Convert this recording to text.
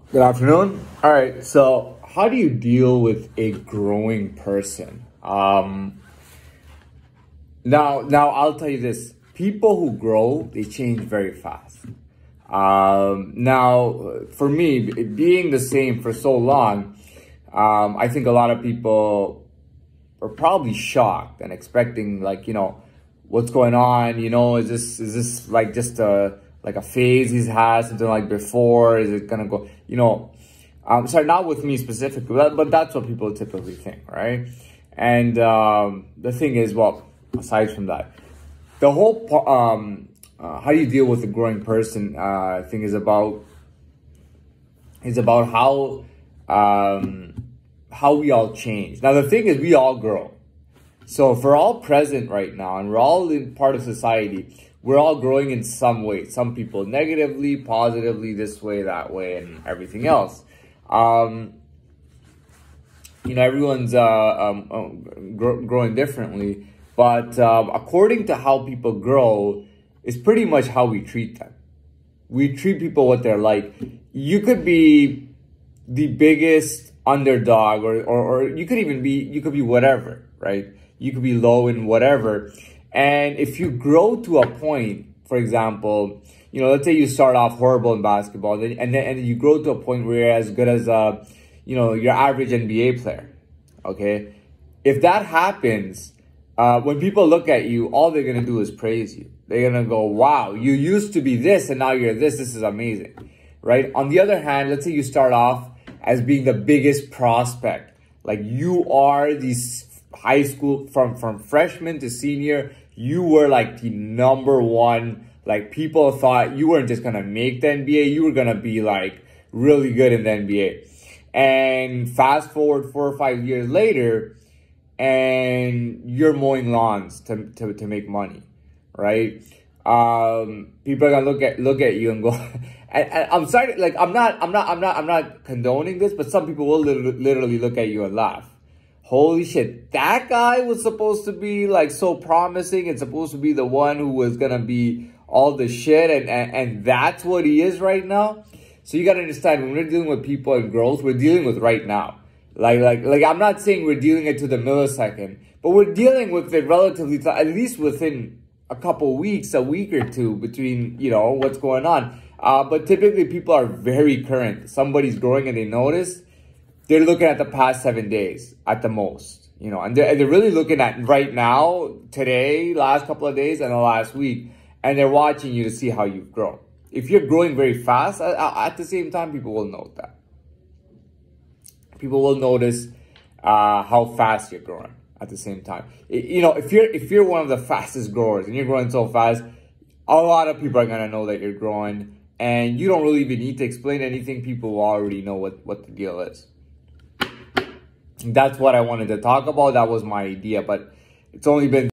Good afternoon. All right. So, how do you deal with a growing person? Now I'll tell you this: people who grow, they change very fast. Now, for me, being the same for so long, I think a lot of people are probably shocked and expecting, like, what's going on? Is this like just a phase he's had, something like before? Is it gonna go? Sorry, not with me specifically, but that's what people typically think, right? And the thing is, well, aside from that, the whole how do you deal with a growing person thing is about how we all change. Now, the thing is, we all grow. So if we're all present right now and we're all in part of society, we're all growing in some way. Some people negatively, positively, this way, that way, and everything else. Everyone's growing differently, but according to how people grow, is pretty much how we treat them. We treat people what they're like. You could be the biggest underdog, or you could be whatever, right? You could be low in whatever. And if you grow to a point, for example, let's say you start off horrible in basketball, and then you grow to a point where you're as good as your average NBA player. Okay, if that happens, when people look at you, all they're gonna do is praise you. They're gonna go, "Wow, you used to be this, and now you're this. This is amazing," right? On the other hand, let's say you start off as being the biggest prospect, like you are these high school from freshman to senior, you were like the number one. Like, people thought you weren't just gonna make the NBA, you were gonna be like really good in the NBA. And fast forward 4 or 5 years later, and you're mowing lawns to make money, right? People are gonna look at you and go, and I'm sorry, like I'm not condoning this, but some people will literally look at you and laugh. Holy shit, that guy was supposed to be like so promising and supposed to be the one who was gonna be all the shit, and that's what he is right now. So you gotta understand, when we're dealing with people and growth, we're dealing with right now. Like I'm not saying we're dealing it to the millisecond, but we're dealing with it relatively, at least within a couple weeks, a week or two between, what's going on. But typically people are very current. Somebody's growing and they notice, they're looking at the past 7 days at the most, and they're really looking at right now, today, last couple of days, and the last week, and they're watching you to see how you've grown. If you're growing very fast, at the same time, people will note that. People will notice how fast you're growing at the same time. If you're one of the fastest growers and you're growing so fast, a lot of people are gonna know that you're growing, and you don't really even need to explain anything. People will already know what the deal is. That's what I wanted to talk about. That was my idea, but it's only been